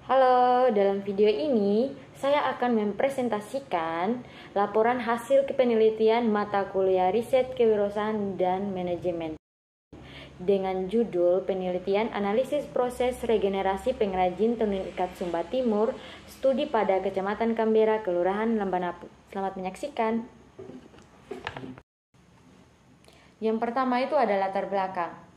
Halo, dalam video ini saya akan mempresentasikan laporan hasil penelitian mata kuliah riset kewirausahaan dan manajemen dengan judul penelitian analisis proses regenerasi pengrajin tenun ikat Sumba Timur, studi pada Kecamatan Kambera, Kelurahan Lambanapu. Selamat menyaksikan. Yang pertama itu ada latar belakang.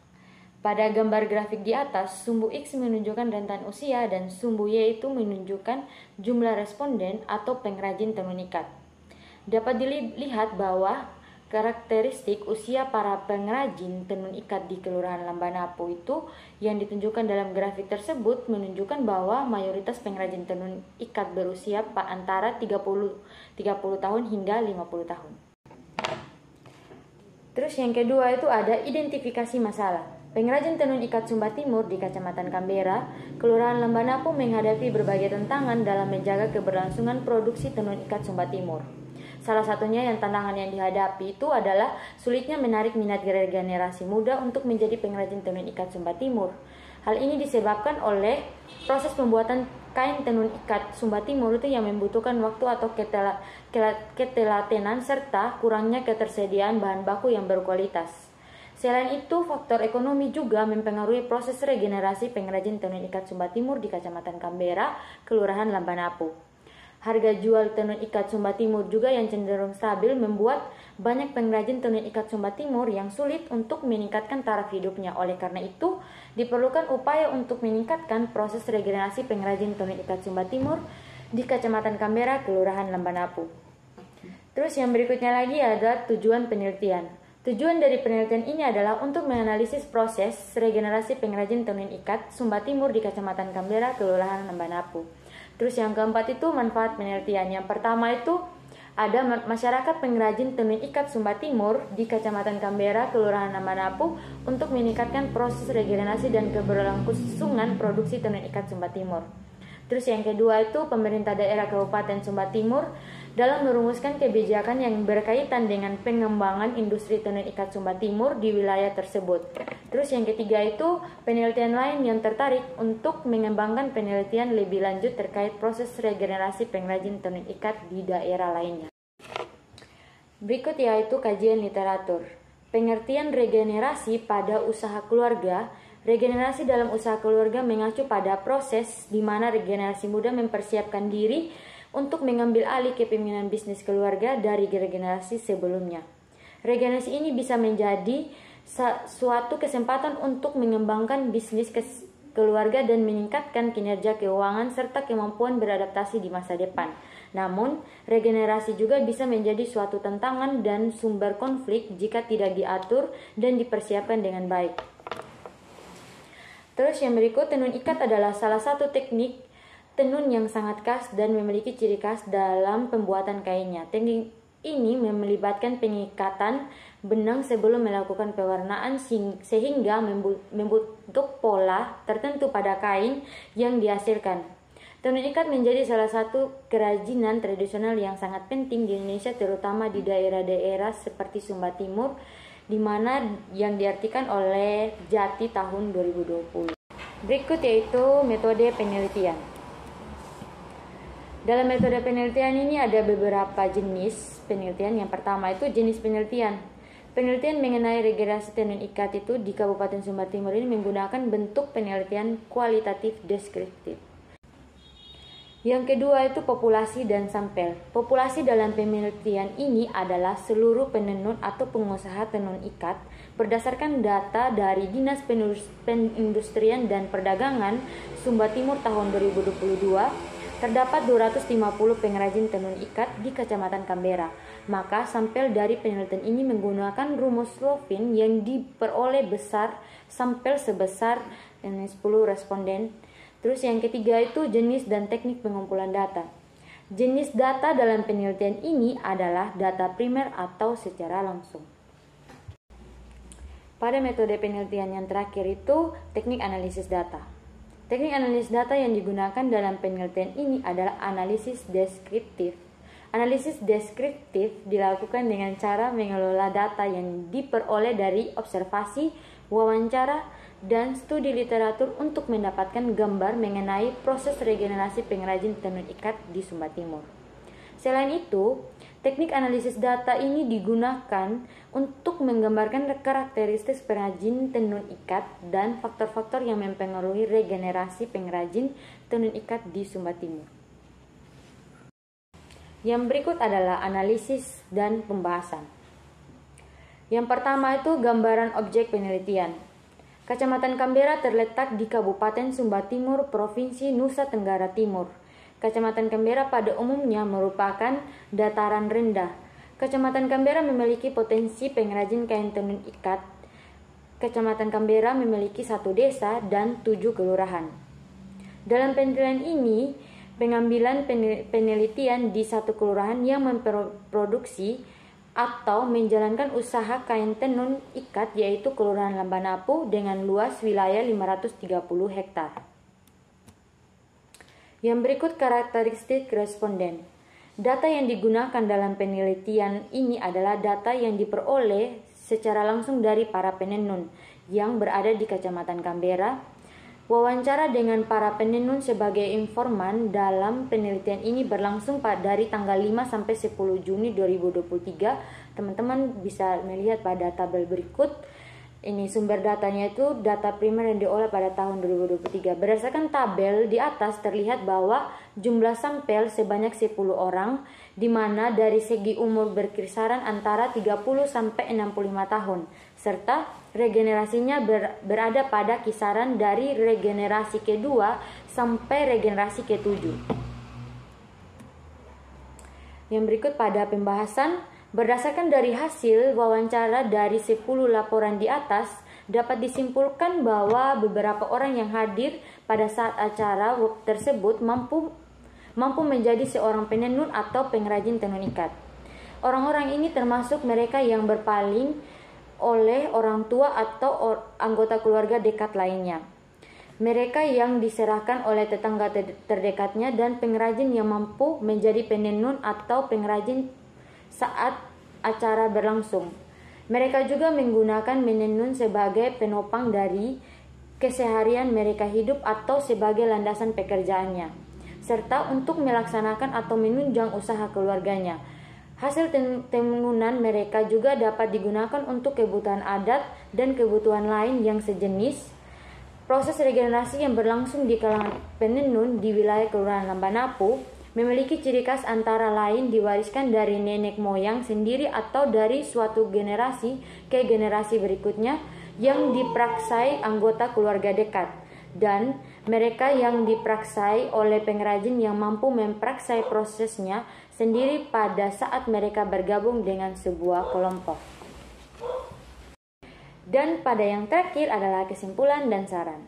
Pada gambar grafik di atas, sumbu X menunjukkan rentan usia dan sumbu Y itu menunjukkan jumlah responden atau pengrajin tenun ikat. Dapat dilihat bahwa karakteristik usia para pengrajin tenun ikat di Kelurahan Lambanapu itu yang ditunjukkan dalam grafik tersebut menunjukkan bahwa mayoritas pengrajin tenun ikat berusia antara 30 tahun hingga 50 tahun. Terus yang kedua itu ada identifikasi masalah. Pengrajin tenun ikat Sumba Timur di Kecamatan Kambera, Kelurahan Lambanapu menghadapi berbagai tantangan dalam menjaga keberlangsungan produksi tenun ikat Sumba Timur. Salah satunya yang tantangan yang dihadapi itu adalah sulitnya menarik minat generasi muda untuk menjadi pengrajin tenun ikat Sumba Timur. Hal ini disebabkan oleh proses pembuatan kain tenun ikat Sumba Timur itu yang membutuhkan waktu atau ketelatenan serta kurangnya ketersediaan bahan baku yang berkualitas. Selain itu, faktor ekonomi juga mempengaruhi proses regenerasi pengrajin tenun ikat Sumba Timur di Kecamatan Kambera, Kelurahan Lambanapu. Harga jual tenun ikat Sumba Timur juga yang cenderung stabil membuat banyak pengrajin tenun ikat Sumba Timur yang sulit untuk meningkatkan taraf hidupnya. Oleh karena itu, diperlukan upaya untuk meningkatkan proses regenerasi pengrajin tenun ikat Sumba Timur di Kecamatan Kambera, Kelurahan Lambanapu. Terus yang berikutnya lagi ada tujuan penelitian. Tujuan dari penelitian ini adalah untuk menganalisis proses regenerasi pengrajin tenun ikat Sumba Timur di Kecamatan Kambera, Kelurahan Lambanapu. Terus yang keempat itu manfaat penelitian. Yang pertama itu ada masyarakat pengrajin tenun ikat Sumba Timur di Kecamatan Kambera, Kelurahan Lambanapu untuk meningkatkan proses regenerasi dan keberlangsungan produksi tenun ikat Sumba Timur. Terus yang kedua itu pemerintah daerah Kabupaten Sumba Timur dalam merumuskan kebijakan yang berkaitan dengan pengembangan industri tenun ikat Sumba Timur di wilayah tersebut. Terus yang ketiga itu penelitian lain yang tertarik untuk mengembangkan penelitian lebih lanjut terkait proses regenerasi pengrajin tenun ikat di daerah lainnya. Berikut yaitu kajian literatur. Pengertian regenerasi pada usaha keluarga. Regenerasi dalam usaha keluarga mengacu pada proses di mana regenerasi muda mempersiapkan diri untuk mengambil alih kepemimpinan bisnis keluarga dari regenerasi sebelumnya. Regenerasi ini bisa menjadi suatu kesempatan untuk mengembangkan bisnis keluarga dan meningkatkan kinerja keuangan serta kemampuan beradaptasi di masa depan. Namun, regenerasi juga bisa menjadi suatu tantangan dan sumber konflik jika tidak diatur dan dipersiapkan dengan baik. Terus yang berikut, tenun ikat adalah salah satu teknik tenun yang sangat khas dan memiliki ciri khas dalam pembuatan kainnya. Teknik ini melibatkan pengikatan benang sebelum melakukan pewarnaan sehingga membentuk pola tertentu pada kain yang dihasilkan. Tenun ikat menjadi salah satu kerajinan tradisional yang sangat penting di Indonesia, terutama di daerah-daerah seperti Sumba Timur, di mana yang diartikan oleh Jati tahun 2020. Berikut yaitu metode penelitian. Dalam metode penelitian ini ada beberapa jenis penelitian. Yang pertama itu jenis penelitian. Penelitian mengenai regenerasi tenun ikat itu di Kabupaten Sumba Timur ini menggunakan bentuk penelitian kualitatif deskriptif. Yang kedua itu populasi dan sampel. Populasi dalam penelitian ini adalah seluruh penenun atau pengusaha tenun ikat berdasarkan data dari Dinas Perindustrian dan Perdagangan Sumba Timur tahun 2022. Terdapat 250 pengrajin tenun ikat di Kecamatan Kambera. Maka sampel dari penelitian ini menggunakan rumus Lovin yang diperoleh besar sampel sebesar 10 responden. Terus yang ketiga itu jenis dan teknik pengumpulan data. Jenis data dalam penelitian ini adalah data primer atau secara langsung. Pada metode penelitian yang terakhir itu teknik analisis data. Teknik analisis data yang digunakan dalam penelitian ini adalah analisis deskriptif. Analisis deskriptif dilakukan dengan cara mengelola data yang diperoleh dari observasi, wawancara, dan studi literatur untuk mendapatkan gambar mengenai proses regenerasi pengrajin tenun ikat di Sumba Timur. Selain itu, teknik analisis data ini digunakan untuk menggambarkan karakteristik pengrajin tenun ikat dan faktor-faktor yang mempengaruhi regenerasi pengrajin tenun ikat di Sumba Timur. Yang berikut adalah analisis dan pembahasan. Yang pertama itu gambaran objek penelitian. Kecamatan Canberra terletak di Kabupaten Sumba Timur, Provinsi Nusa Tenggara Timur. Kecamatan Canberra pada umumnya merupakan dataran rendah. Kecamatan Canberra memiliki potensi pengrajin kain tenun ikat. Kecamatan Canberra memiliki 1 desa dan 7 kelurahan. Dalam penelitian ini, pengambilan penelitian di 1 kelurahan yang memproduksi atau menjalankan usaha kain tenun ikat, yaitu Kelurahan Lambanapu dengan luas wilayah 530 hektar. Yang berikut karakteristik responden. Data yang digunakan dalam penelitian ini adalah data yang diperoleh secara langsung dari para penenun yang berada di Kecamatan Canberra. Wawancara dengan para penenun sebagai informan dalam penelitian ini berlangsung dari tanggal 5 sampai 10 Juni 2023. Teman-teman bisa melihat pada tabel berikut. Ini sumber datanya itu data primer yang diolah pada tahun 2023. Berdasarkan tabel di atas terlihat bahwa jumlah sampel sebanyak 10 orang, di mana dari segi umur berkisaran antara 30 sampai 65 tahun, serta regenerasinya berada pada kisaran dari regenerasi kedua sampai regenerasi ke-7. Yang berikut pada pembahasan. Berdasarkan dari hasil wawancara dari 10 laporan di atas, dapat disimpulkan bahwa beberapa orang yang hadir pada saat acara tersebut mampu menjadi seorang penenun atau pengrajin tenun ikat. Orang-orang ini termasuk mereka yang berpaling oleh orang tua atau anggota keluarga dekat lainnya, mereka yang diserahkan oleh tetangga terdekatnya, dan pengrajin yang mampu menjadi penenun atau pengrajin saat acara berlangsung. Mereka juga menggunakan menenun sebagai penopang dari keseharian mereka hidup atau sebagai landasan pekerjaannya, serta untuk melaksanakan atau menunjang usaha keluarganya. Hasil tenunan mereka juga dapat digunakan untuk kebutuhan adat dan kebutuhan lain yang sejenis. Proses regenerasi yang berlangsung di kalangan penenun di wilayah Kelurahan Lambanapu memiliki ciri khas antara lain diwariskan dari nenek moyang sendiri atau dari suatu generasi ke generasi berikutnya yang dipraksai anggota keluarga dekat, dan mereka yang dipraksai oleh pengrajin yang mampu mempraksai prosesnya sendiri pada saat mereka bergabung dengan sebuah kelompok. Dan pada yang terakhir adalah kesimpulan dan saran.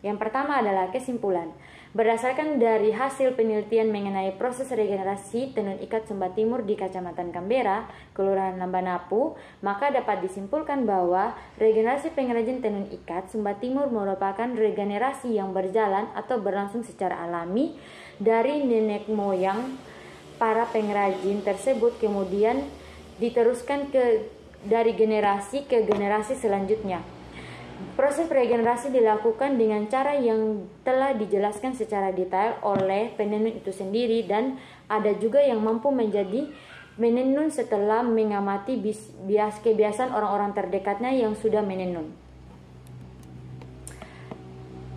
Yang pertama adalah kesimpulan. Berdasarkan dari hasil penelitian mengenai proses regenerasi tenun ikat Sumba Timur di Kecamatan Canberra, Kelurahan Lambanapu, maka dapat disimpulkan bahwa regenerasi pengrajin tenun ikat Sumba Timur merupakan regenerasi yang berjalan atau berlangsung secara alami dari nenek moyang para pengrajin tersebut, kemudian diteruskan dari generasi ke generasi selanjutnya. Proses regenerasi dilakukan dengan cara yang telah dijelaskan secara detail oleh penenun itu sendiri, dan ada juga yang mampu menjadi menenun setelah mengamati kebiasaan orang-orang terdekatnya yang sudah menenun.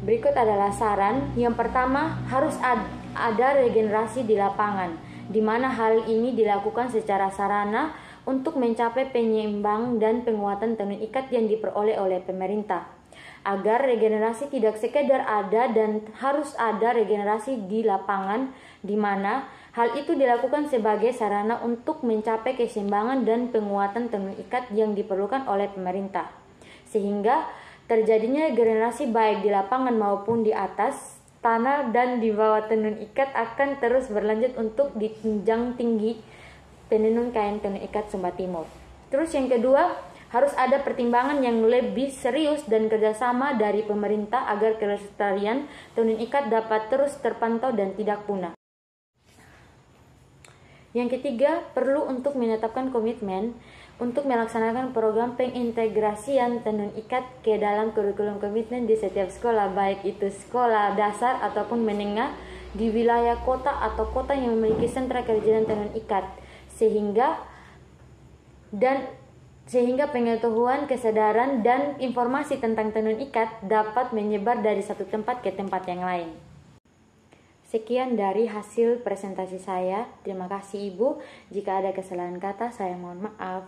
Berikut adalah saran. Yang pertama, harus ada regenerasi di lapangan, di mana hal ini dilakukan secara sarana untuk mencapai penyeimbang dan penguatan tenun ikat yang diperoleh oleh pemerintah. Agar regenerasi tidak sekedar ada dan harus ada regenerasi di lapangan, di mana hal itu dilakukan sebagai sarana untuk mencapai keseimbangan dan penguatan tenun ikat yang diperlukan oleh pemerintah. Sehingga terjadinya regenerasi baik di lapangan maupun di atas tanah dan di bawah tenun ikat akan terus berlanjut untuk ditunjang tinggi penenun kain tenun ikat Sumba Timur. Terus yang kedua, harus ada pertimbangan yang lebih serius dan kerjasama dari pemerintah agar kelestarian tenun ikat dapat terus terpantau dan tidak punah. Yang ketiga, perlu untuk menetapkan komitmen untuk melaksanakan program pengintegrasian tenun ikat ke dalam kurikulum komitmen di setiap sekolah, baik itu sekolah dasar ataupun menengah di wilayah kota atau kota yang memiliki sentra kerajinan tenun ikat, sehingga pengetahuan, kesadaran, dan informasi tentang tenun ikat dapat menyebar dari satu tempat ke tempat yang lain. Sekian dari hasil presentasi saya. Terima kasih Ibu. Jika ada kesalahan kata, saya mohon maaf.